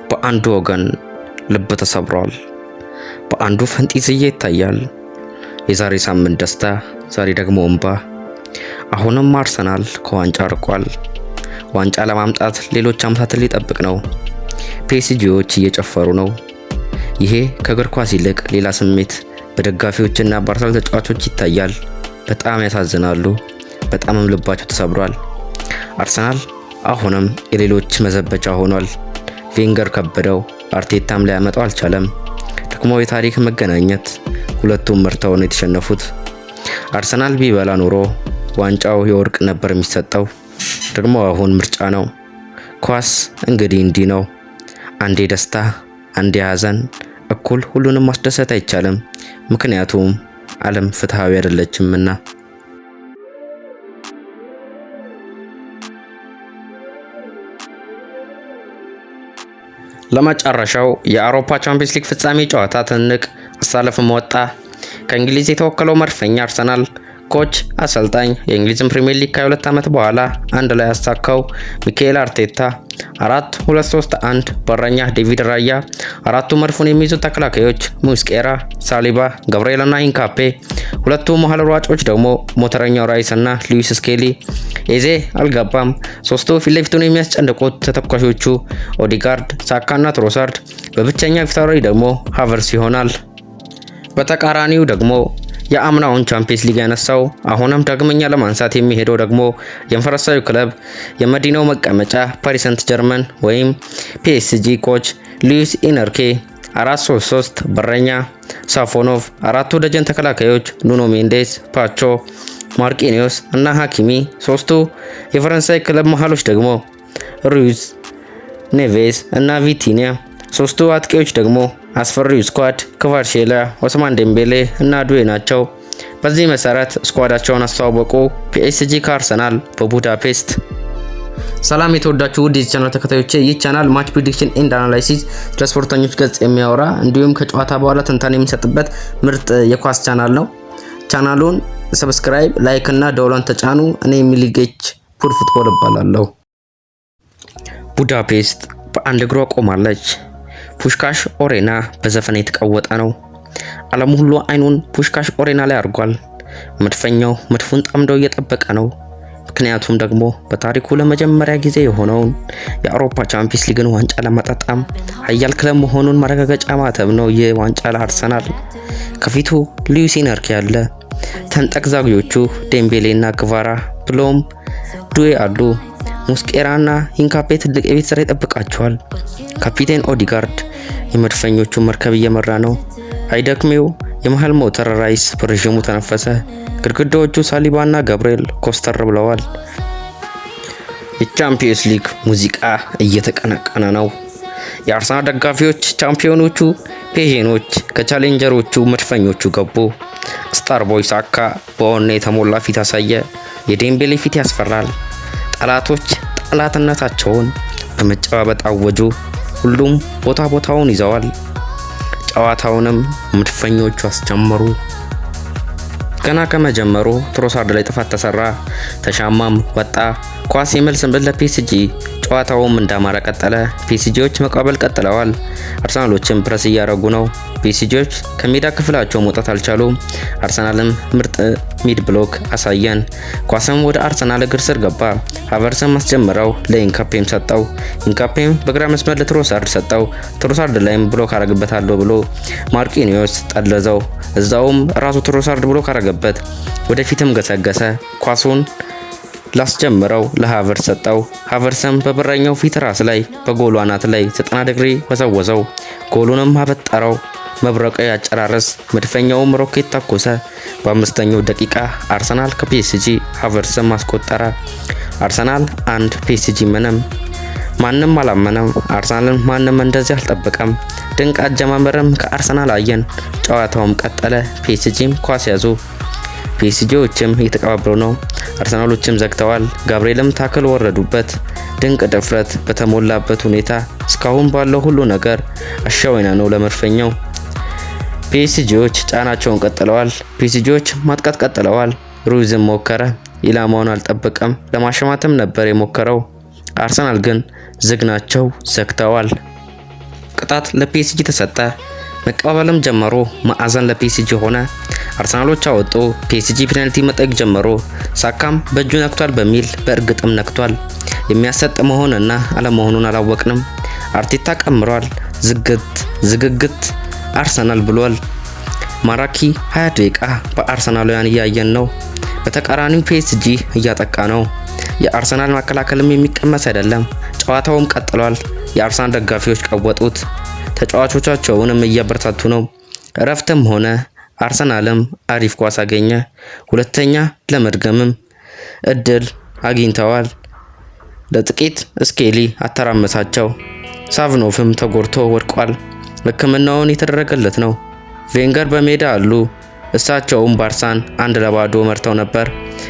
በአንዱ ወገን ልብ ተሰብሯል፣ በአንዱ ፈንጢዝያ ይታያል። የዛሬ ሳምንት ደስታ፣ ዛሬ ደግሞ እንባ። አሁንም አርሰናል ከዋንጫ ርቋል። ዋንጫ ለማምጣት ሌሎች አመታትን ሊጠብቅ ነው። ፒኤስጂዎች እየጨፈሩ ነው። ይሄ ከእግር ኳስ ይልቅ ሌላ ስሜት በደጋፊዎችና በአርሰናል ተጫዋቾች ይታያል። በጣም ያሳዝናሉ። በጣምም ልባቸው ተሰብሯል። አርሰናል አሁንም የሌሎች መዘበቻ ሆኗል። ቬንገር ከበደው፣ አርቴታም ሊያመጣው አልቻለም። ደግሞ የታሪክ መገናኘት ሁለቱም መርተው ነው የተሸነፉት። አርሰናል ቢበላ ኖሮ ዋንጫው የወርቅ ነበር የሚሰጠው። ደግሞ አሁን ምርጫ ነው። ኳስ እንግዲህ እንዲህ ነው። አንዴ ደስታ፣ አንዴ ሀዘን፣ እኩል ሁሉንም ማስደሰት አይቻልም። ምክንያቱም ዓለም ፍትሃዊ አይደለችምና። ለመጨረሻው የአውሮፓ ቻምፒየንስ ሊግ ፍጻሜ ጨዋታ ትንቅ አሳልፎም ወጣ። ከእንግሊዝ የተወከለው መድፈኛ አርሰናል ኮች አሰልጣኝ የእንግሊዝን ፕሪሚየር ሊግ ከ2 ዓመት በኋላ አንድ ላይ ያሳካው ሚካኤል አርቴታ 4-2-3-1 በረኛ ዴቪድ ራያ፣ አራቱ መድፉን የሚይዙ ተከላካዮች ሙስኬራ፣ ሳሊባ፣ ገብርኤልና ኢንካፔ፣ ሁለቱ መሃል ሯጮች ደግሞ ሞተረኛው ራይስ እና ሉዊስ ስኬሊ። ኤዜ አልገባም። ሶስቱ ፊት ለፊቱን የሚያስጨንቁት ተተኳሾቹ ኦዲጋርድ፣ ሳካና ትሮሳርድ፣ በብቸኛ ፊታውራሪ ደግሞ ሃቨርስ ይሆናል። በተቃራኒው ደግሞ የአምናውን ቻምፒየንስ ሊግ ያነሳው አሁንም ዳግመኛ ለማንሳት የሚሄደው ደግሞ የፈረንሳዩ ክለብ የመዲናው መቀመጫ ፓሪስ ሰንት ጀርመን ወይም ፒኤስጂ ኮች ሉዊስ ኢነርኬ 4-3-3 በረኛ ሳፎኖቭ፣ አራቱ ደጀን ተከላካዮች ኑኖ ሜንዴስ፣ ፓቾ፣ ማርቂኒዮስ እና ሃኪሚ፣ ሶስቱ የፈረንሳይ ክለብ መሃሎች ደግሞ ሩይዝ፣ ኔቬዝ እና ቪቲኒያ፣ ሶስቱ አጥቂዎች ደግሞ አስፈሪው ስኳድ ክቫርሼላ፣ ኦስማን ዴምቤሌ እና ዱዌ ናቸው። በዚህ መሰረት ስኳዳቸውን አስተዋወቁ ፒኤስጂ ከአርሰናል በቡዳፔስት። ሰላም የተወዳችሁ ውድ የዚህ ቻናል ተከታዮቼ፣ ይህ ቻናል ማች ፕሪዲክሽን ኤንድ አናላይሲስ ስለ ስፖርተኞች ገጽ የሚያወራ እንዲሁም ከጨዋታ በኋላ ትንታኔ የሚሰጥበት ምርጥ የኳስ ቻናል ነው። ቻናሉን ሰብስክራይብ፣ ላይክ እና ደወሉን ተጫኑ። እኔ ሚሊጌች ፑድ ፉትቦል እባላለሁ። ቡዳፔስት በአንድ እግሯ ቆማለች። ፑሽካሽ ኦሬና በዘፈን የተቀወጠ ነው። ዓለም ሁሉ አይኑን ፑሽካሽ ኦሬና ላይ አድርጓል። መድፈኛው መድፉን ጠምደው እየጠበቀ ነው። ምክንያቱም ደግሞ በታሪኩ ለመጀመሪያ ጊዜ የሆነውን የአውሮፓ ቻምፒየንስ ሊግን ዋንጫ ለማጣጣም ኃያል ክለብ መሆኑን ማረጋገጫ ማተብ ነው ይህ ዋንጫ ለአርሰናል። ከፊቱ ሉዊስ ኢነርኬ ያለ፣ ተንጠቅዛጊዎቹ ዴምቤሌና ግቫራ ብሎም ዱዌ አሉ። ሙስኬራና ኢንካፔ ትልቅ የቤት ስራ ይጠብቃቸዋል። ካፒቴን ኦዲጋርድ የመድፈኞቹ መርከብ እየመራ ነው። አይደክሜው የመሃል ሞተር ራይስ በረዥሙ ተነፈሰ። ግድግዳዎቹ ሳሊባና ገብርኤል ኮስተር ብለዋል። የቻምፒየንስ ሊግ ሙዚቃ እየተቀነቀነ ነው። የአርሰናል ደጋፊዎች ቻምፒዮኖቹ ፔዤኖች ከቻሌንጀሮቹ መድፈኞቹ ገቡ። ስታርቦይ ሳካ በወኔ የተሞላ ፊት አሳየ። የዴምቤሌ ፊት ያስፈራል። ጠላቶች ጠላትነታቸውን በመጨባበጥ አወጁ። ሁሉም ቦታውን ይዘዋል። ጨዋታውንም መድፈኞቹ አስጀመሩ። ገና ከመጀመሩ ትሮሳርድ ላይ ጥፋት ተሰራ። ተሻማም ወጣ። ኳስ የመልስ ምት ለፒኤስጂ። ጨዋታውም እንዳማረ ቀጠለ። ፒኤስጂዎች መቃበል ቀጥለዋል። አርሰናሎችም ፕረስ እያደረጉ ነው። ፒኤስጂዎች ከሜዳ ክፍላቸው መውጣት አልቻሉም። አርሰናልም ምርጥ ሚድ ብሎክ አሳየን። ኳስም ወደ አርሰናል እግር ስር ገባ። ሃቨርስም አስጀመረው፣ ለኢንካፔም ሰጠው። ኢንካፔም በግራ መስመር ለትሮሳርድ ሰጠው። ትሮሳርድ ላይም ብሎክ አረግበታለሁ ብሎ ማርቂኒዮስ ጠለዘው። እዛውም ራሱ ትሮሳርድ ብሎክ አረገበት። ወደፊትም ገሰገሰ። ኳሱን ላስጀምረው ለሃቨርስ ሰጠው። ሃቨርስም በበረኛው ፊት ራስ ላይ በጎሉ አናት ላይ 90 ዲግሪ ወዘወዘው። ጎሉንም አበጠረው። መብረቃዊ አጨራረስ። መድፈኛውም ሮኬት ተኮሰ። በ5ኛው ደቂቃ አርሰናል ከፒኤስጂ ሃቨርስም አስቆጠረ። አርሰናል 1 ፒኤስጂ ምንም። ማንም አላመነም። አርሰናልን ማንም እንደዚህ አልጠበቀም። ድንቅ አጀማመርም ከአርሰናል አየን። ጨዋታውም ቀጠለ። ፒኤስጂም ኳስ ያዙ። ፒኤስጂዎችም እየተቀባበሉ ነው። አርሰናሎችም ዘግተዋል። ጋብርኤልም ታክል ወረዱበት። ድንቅ ድፍረት በተሞላበት ሁኔታ እስካሁን ባለው ሁሉ ነገር አሻወይና ነው ለመድፈኛው። ፒኤስጂዎች ጫናቸውን ቀጥለዋል። ፒኤስጂዎች ማጥቃት ቀጥለዋል። ሩይዝም ሞከረ፣ ኢላማውን አልጠበቀም። ለማሸማተም ነበር የሞከረው። አርሰናል ግን ዝግናቸው ዘግተዋል። ቅጣት ለፒኤስጂ ተሰጠ። መቀባበልም ጀመሩ። ማዕዘን ለፒኤስጂ ሆነ። አርሰናሎች አወጡ። ፒኤስጂ ፔናልቲ መጠየቅ ጀመሩ። ሳካም በእጁ ነክቷል በሚል በእርግጥም ነክቷል። የሚያሰጥ መሆንና አለመሆኑን አላወቅንም። አርቴታ ቀምሯል። ዝግግት አርሰናል ብሏል። ማራኪ 20 ደቂቃ በአርሰናላውያን እያየን ነው። በተቃራኒው ፒኤስጂ እያጠቃ ነው። የአርሰናል መከላከልም የሚቀመስ አይደለም። ጨዋታውም ቀጥሏል። የአርሰናል ደጋፊዎች ቀወጡት። ተጫዋቾቻቸውንም እያበረታቱ ነው። እረፍትም ሆነ አርሰናልም አሪፍ ኳስ አገኘ። ሁለተኛ ለመድገምም እድል አግኝተዋል። ለጥቂት ስኬሊ አተራመሳቸው። ሳቭኖቭም ተጎድቶ ወድቋል። ሕክምናውን የተደረገለት ነው። ቬንገር በሜዳ አሉ። እሳቸውም ባርሳን 1-0 መርተው ነበር።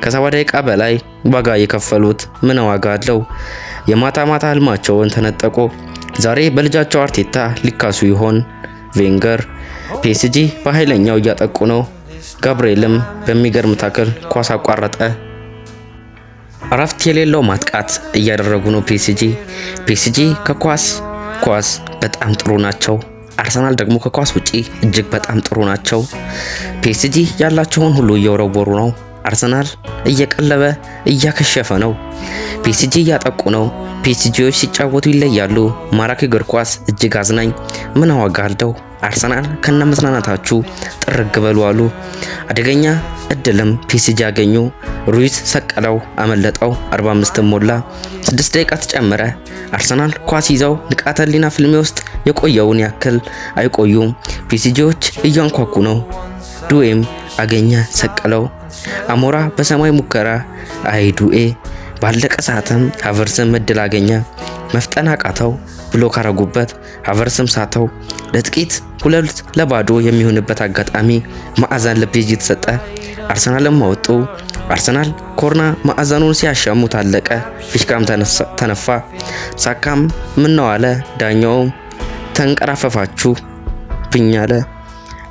ከ70 ደቂቃ በላይ ዋጋ የከፈሉት ምን ዋጋ አለው? የማታ ማታ ህልማቸውን ተነጠቁ። ዛሬ በልጃቸው አርቴታ ሊካሱ ይሆን? ቬንገር ፒኤስጂ በኃይለኛው እያጠቁ ነው። ጋብርኤልም በሚገርም ታክል ኳስ አቋረጠ። እረፍት የሌለው ማጥቃት እያደረጉ ነው ፒኤስጂ ከኳስ በጣም ጥሩ ናቸው። አርሰናል ደግሞ ከኳስ ውጪ እጅግ በጣም ጥሩ ናቸው። ፒኤስጂ ያላቸውን ሁሉ እየወረወሩ ነው። አርሰናል እየቀለበ እያከሸፈ ነው። ፒኤስጂ እያጠቁ ነው። ፒኤስጂዎች ሲጫወቱ ይለያሉ። ማራኪ እግር ኳስ እጅግ አዝናኝ ምን ዋጋ አለው? አርሰናል ከነመዝናናታችሁ ጥርግ በሉ አሉ። አደገኛ እድልም ፒኤስጂ ያገኙ። ሩይዝ ሰቀለው፣ አመለጠው። 45 ሞላ። 6 ደቂቃ ተጨመረ። አርሰናል ኳስ ይዘው ንቃተ ህሊና ፍልሚያ ውስጥ የቆየውን ያክል አይቆዩም። ፒኤስጂዎች እያንኳኩ ነው። ዱኤም አገኘ፣ ሰቀለው። አሞራ በሰማይ ሙከራ። አይ ዱኤ ባለቀ ሰዓትም ሃቨርትዝም እድል አገኘ። መፍጠን አቃተው። ብሎክ አረጉበት። ሃቨርትዝም ሳተው። ለጥቂት 2-0 የሚሆንበት አጋጣሚ ማዕዘን ለፒኤስጂ ተሰጠ። አርሰናልም አወጡ። አርሰናል ኮርና ማዕዘኑን ሲያሻሙት አለቀ። ፊሽካም ተነፋ። ሳካም ምነው አለ። ዳኛውም ተንቀራፈፋችሁ ብኛለ።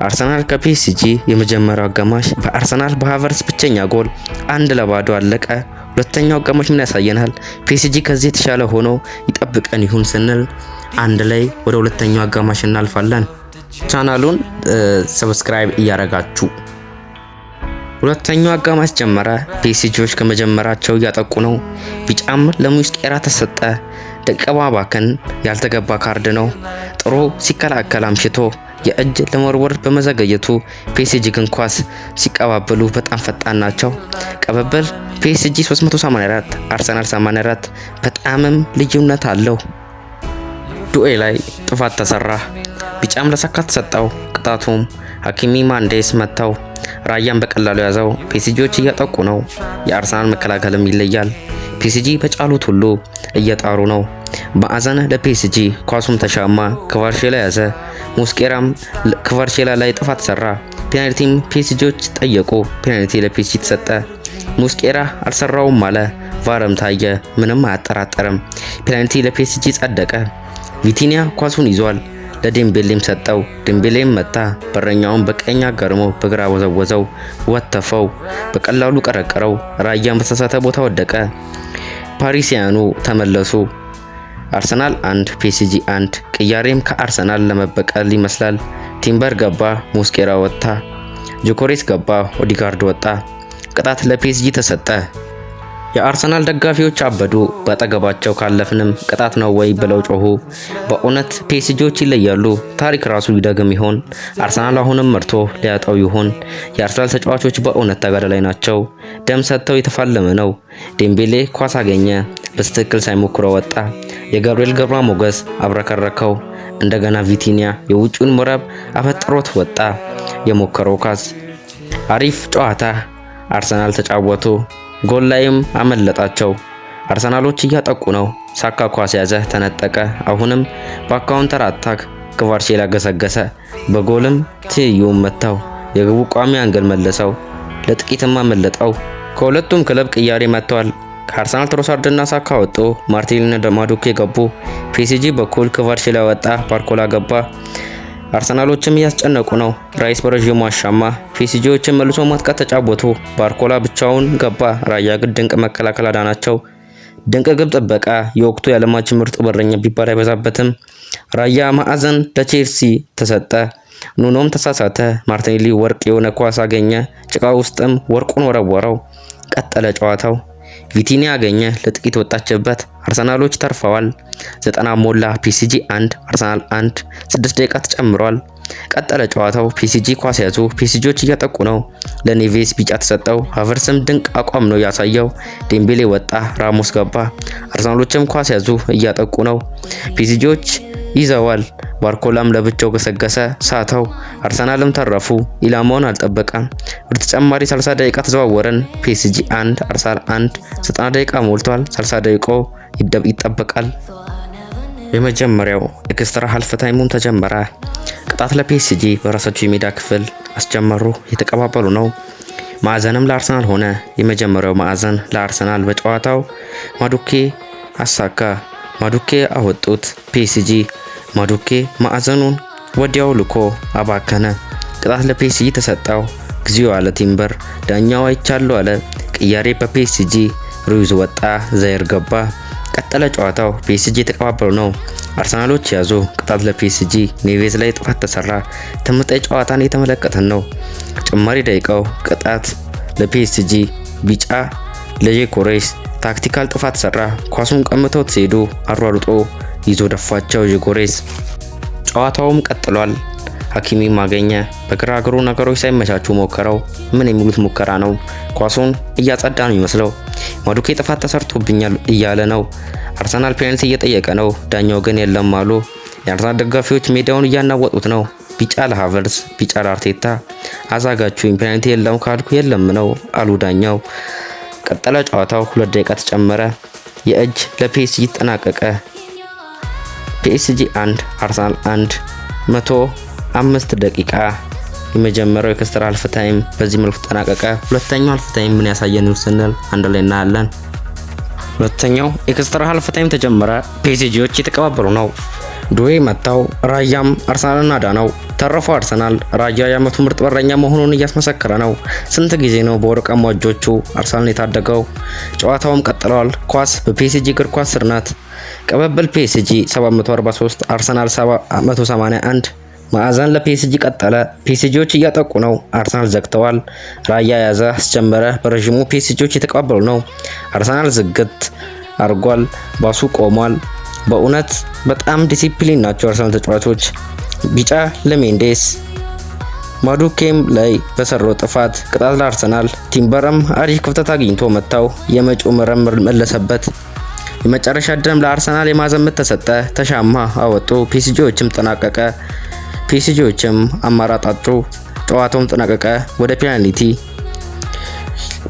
አርሰናል ከፒኤስጂ የመጀመሪያው አጋማሽ በአርሰናል በሃቨርትዝ ብቸኛ ጎል 1-0 አለቀ። ሁለተኛው አጋማሽ ምን ያሳየናል? ፒኤስጂ ከዚህ የተሻለ ሆኖ ይጠብቀን ይሁን ስንል አንድ ላይ ወደ ሁለተኛው አጋማሽ እናልፋለን። ቻናሉን ሰብስክራይብ እያረጋችሁ ሁለተኛው አጋማሽ ጀመረ። ፒኤስጂዎች ከመጀመራቸው እያጠቁ ነው። ቢጫም ለሙስኬራ ተሰጠ። ደቂቃ ማባከን ያልተገባ ካርድ ነው። ጥሩ ሲከላከል አምሽቶ የእጅ ለመወርወር በመዘገየቱ ፒኤስጂ ግን ኳስ ሲቀባበሉ በጣም ፈጣን ናቸው። ቀበበል ፒኤስጂ 384 አርሰናል 84 በጣምም ልዩነት አለው። ዱኤ ላይ ጥፋት ተሰራ። ቢጫም ለሳካ ተሰጠው። ቅጣቱም ሀኪሚ ማንዴስ መታው። ራያን በቀላሉ ያዘው። ፒኤስጂዎች እያጠቁ ነው። የአርሰናል መከላከልም ይለያል። ፒኤስጂ በጫሉት ሁሉ እየጣሩ ነው። ማዕዘን ለፒኤስጂ ኳሱም ተሻማ። ክቫርሼላ ያዘ። ሙስኬራም ክቫርሼላ ላይ ጥፋት ሰራ። ፔናልቲም ፒኤስጂዎች ጠየቁ። ፔናልቲ ለፒኤስጂ ተሰጠ። ሙስኬራ አልሰራውም አለ። ቫርም ታየ። ምንም አያጠራጠርም። ፔናልቲ ለፒኤስጂ ጸደቀ። ቪቲኒያ ኳሱን ይዟል። ለዴምቤሌም ሰጠው። ዴምቤሌም መታ። በረኛውን በቀኝ አጋርሞ በግራ ወዘወዘው፣ ወተፈው፣ በቀላሉ ቀረቀረው። ራያን በተሳሳተ ቦታ ወደቀ። ፓሪሲያኑ ተመለሱ። አርሰናል 1 ፒኤስጂ 1። ቅያሬም ከአርሰናል ለመበቀል ይመስላል። ቲምበር ገባ፣ ሙስኬራ ወጣ። ጆኮሬስ ገባ፣ ኦዲጋርድ ወጣ። ቅጣት ለፒኤስጂ ተሰጠ። የአርሰናል ደጋፊዎች አበዱ። በአጠገባቸው ካለፍንም ቅጣት ነው ወይ ብለው ጮሁ። በእውነት ፒኤስጂዎች ይለያሉ። ታሪክ ራሱ ይደግም ይሆን? አርሰናል አሁንም መርቶ ሊያጣው ይሆን? የአርሰናል ተጫዋቾች በእውነት ተጋዳላይ ናቸው። ደም ሰጥተው የተፋለመ ነው። ዴምቤሌ ኳስ አገኘ፣ በትክክል ሳይሞክረው ወጣ። የጋብርኤል ገብረ ሞገስ አብረከረከው። እንደገና ቪቲኒያ የውጪውን ምዕራብ አፈጥሮት ወጣ። የሞከረው ኳስ አሪፍ ጨዋታ። አርሰናል ተጫወቱ። ጎል ላይም አመለጣቸው። አርሰናሎች እያጠቁ ነው። ሳካ ኳስ ያዘ፣ ተነጠቀ። አሁንም በካውንተር አታክ ክቫርሼላ ገሰገሰ። በጎልም ትይዩም መታው። የግቡ ቋሚ አንገል መለሰው። ለጥቂትም አመለጠው። ከሁለቱም ክለብ ቅያሬ መጥቷል። ከአርሰናል ትሮሳርድና ሳካ ወጡ። ማርቲኔሊና ማዱኬ ገቡ። ፒኤስጂ በኩል ክቫርሼላ ወጣ፣ ባርኮላ ገባ። አርሰናሎችም እያስጨነቁ ነው። ራይስ በረዥሙ አሻማ። ፒኤስጂዎችም መልሶ ማጥቃት ተጫወቱ። ባርኮላ ብቻውን ገባ። ራያ ግን ድንቅ መከላከል አዳናቸው። ድንቅ ግብ ጥበቃ የወቅቱ የዓለማችን ምርጥ በረኛ ቢባል አይበዛበትም። ራያ ማዕዘን ለቼልሲ ተሰጠ። ኑኖም ተሳሳተ። ማርቲኔሊ ወርቅ የሆነ ኳስ አገኘ። ጭቃ ውስጥም ወርቁን ወረወረው። ቀጠለ ጨዋታው። ቪቲኒያ አገኘ። ለጥቂት ወጣችበት። አርሰናሎች ተርፈዋል። 90 ሞላ። ፒኤስጂ 1 አርሰናል 1 6 ደቂቃ ተጨምሯል። ቀጠለ ጨዋታው። ፒኤስጂ ኳስ ያዙ። ፒኤስጂዎች እያጠቁ ነው። ለኔቬስ ቢጫ ተሰጠው። ሃቨርትስም ድንቅ አቋም ነው ያሳየው። ዴምቤሌ ወጣ። ራሞስ ገባ። አርሰናሎችም ኳስ ያዙ። እያጠቁ ነው። ፒኤስጂዎች ይዘዋል። ባርኮላም ለብቻው ገሰገሰ። ሳተው። አርሰናልም ተረፉ። ኢላማውን አልጠበቀም። ወደ ተጨማሪ 30 ደቂቃ ተዘዋወረን። ፒኤስጂ 1 አርሰናል 1 90 ደቂቃ ሞልቷል። 30 ደቂቃው ይጠበቃል። የመጀመሪያው ኤክስትራ ሃልፍ ታይሙን ተጀመረ። ቅጣት ለፒኤስጂ በራሳቸው የሜዳ ክፍል አስጀመሩ። የተቀባበሉ ነው። ማዕዘንም ለአርሰናል ሆነ። የመጀመሪያው ማዕዘን ለአርሰናል በጨዋታው ማዱኬ አሳካ። ማዱኬ አወጡት። ፒኤስጂ ማዱኬ ማዕዘኑን ወዲያው ልኮ አባከነ። ቅጣት ለፒኤስጂ ተሰጠው። ግዚኦ አለ ቲምበር። ዳኛው አይቻለሁ አለ። ቅያሬ በፒኤስጂ ሩይዝ ወጣ። ዛይር ገባ። ቀጠለ ጨዋታው። ፒኤስጂ የተቀባበሉ ነው። አርሰናሎች ያዙ። ቅጣት ለፒኤስጂ ኔቬዝ ላይ ጥፋት ተሰራ። ተመጣጣኝ ጨዋታን እየተመለከተን ነው። ጭማሪ ደቂቃው ቅጣት ለፒኤስጂ ቢጫ ለጄኮሬስ ታክቲካል ጥፋት ሰራ። ኳሱን ቀምተው ሲሄዱ አሯሩጦ ይዞ ደፋቸው ጄኮሬስ። ጨዋታውም ቀጥሏል። ሀኪሚ ማገኘ። በግራ እግሩ ነገሮች ሳይመቻቹ ሞከረው። ምን የሚሉት ሙከራ ነው? ኳሱን እያጸዳ ነው ይመስለው። ማዱኬ ጥፋት ተሰርቶብኛል እያለ ነው። አርሰናል ፔናልቲ እየጠየቀ ነው። ዳኛው ግን የለም አሉ። የአርሰናል ደጋፊዎች ሜዳውን እያናወጡት ነው። ቢጫ ለሃቨርትስ፣ ቢጫ ለአርቴታ። አዛጋችሁኝ ፔናልቲ የለም ካልኩ የለም ነው አሉ ዳኛው። ቀጠለ ጨዋታው። 2 ደቂቃ ተጨመረ። የእጅ ለፒኤስጂ ተጠናቀቀ። ፒኤስጂ 1 አርሰናል 1 105 ደቂቃ። የመጀመሪያው ኤክስትራ ሃልፍ ታይም በዚህ መልኩ ተጠናቀቀ። ሁለተኛው ሃልፍ ታይም ምን ያሳየን ስንል አንድ ላይ እናያለን። ሁለተኛው ኤክስትራ ሃልፍ ታይም ተጀመረ። ፒኤስጂዎች የተቀባበሉ ነው። ዱዌ መታው። ራያም አርሰናልን አዳነው። ተረፈው አርሰናል። ራያ የዓመቱ ምርጥ በረኛ መሆኑን እያስመሰከረ ነው። ስንት ጊዜ ነው በወርቃማ እጆቹ አርሰናልን የታደገው? ጨዋታውም ቀጥለዋል። ኳስ በፒኤስጂ እግር ኳስ ስር ናት። ቀበብል ፒኤስጂ 743 አርሰናል 781። ማዕዘን ለፒኤስጂ ቀጠለ። ፒኤስጂዎች እያጠቁ ነው። አርሰናል ዘግተዋል። ራያ ያዘ፣ አስጀመረ። በረዥሙ ፒኤስጂዎች የተቀባበሉ ነው። አርሰናል ዝግት አርጓል። ባሱ ቆሟል። በእውነት በጣም ዲሲፕሊን ናቸው አርሰናል ተጫዋቾች። ቢጫ ለሜንዴስ። ማዱኬም ላይ በሰራው ጥፋት ቅጣት ለአርሰናል። ቲምበርም አሪፍ ክፍተት አግኝቶ መታው። የመጪው መረምር መለሰበት። የመጨረሻ ደም ለአርሰናል የማዕዘን ምት ተሰጠ። ተሻማ አወጡ። ፒኤስጂዎችም ተጠናቀቀ። ፒኤስጂዎችም አማራጭ አጡ። ጨዋታውም ተጠናቀቀ ወደ ፔናልቲ።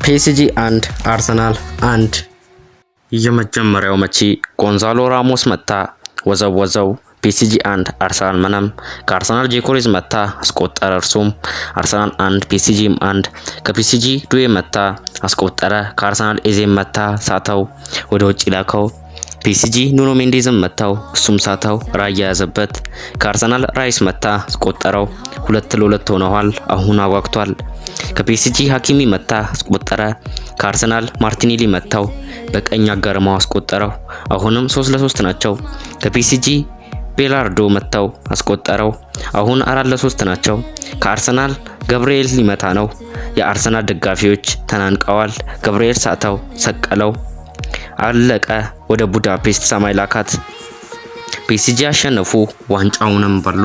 ፒኤስጂ 1 አርሰናል 1። የመጀመሪያው መቺ ጎንዛሎ ራሞስ መታ። ወዘወዘው። ፒኤስጂ 1 አርሰናል ምንም። ከአርሰናል ጄኮሬዝ መታ፣ አስቆጠረ። እርሱም አርሰናል 1 ፒኤስጂም 1። ከፒኤስጂ ዱዌ መታ፣ አስቆጠረ። ከአርሰናል ኤዜም መታ፣ ሳተው፣ ወደ ውጭ ላከው። ፒኤስጂ ኑኖ ሜንዴዝም መታው፣ እሱም ሳተው። ራያ ያዘበት። ከአርሰናል ራይስ መታ፣ አስቆጠረው። 2-2 ሆነዋል። አሁን አጓግቷል። ከፒኤስጂ ሀኪሚ መታ፣ አስቆጠረ። ከአርሰናል ማርቲኔሊ መታው፣ በቀኝ አጋርማው አስቆጠረው። አሁንም 3-3 ናቸው። ከፒኤስጂ ቤላርዶ መታው፣ አስቆጠረው። አሁን 4-3 ናቸው። ከአርሰናል ገብርኤል ሊመታ ነው። የአርሰናል ደጋፊዎች ተናንቀዋል። ገብርኤል ሳተው፣ ሰቀለው። አለቀ። ወደ ቡዳፔስት ሰማይ ላካት። ፒኤስጂ አሸነፉ። ዋንጫውንም በሉ።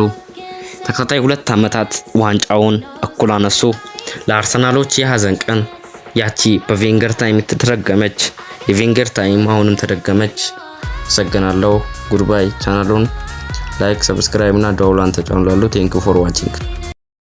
ተከታታይ 2 ዓመታት ዋንጫውን እኩል አነሱ። ለአርሰናሎች የሀዘን ቀን። ያቺ በቬንገር ታይም ተደገመች። የቬንገር ታይም አሁንም ተደገመች። አመሰግናለሁ። ጉድባይ። ቻናሉን ላይክ፣ ሰብስክራይብ እና ደውሏን ተጫኑ። ቴንክ ዩ ፎር ዋቺንግ።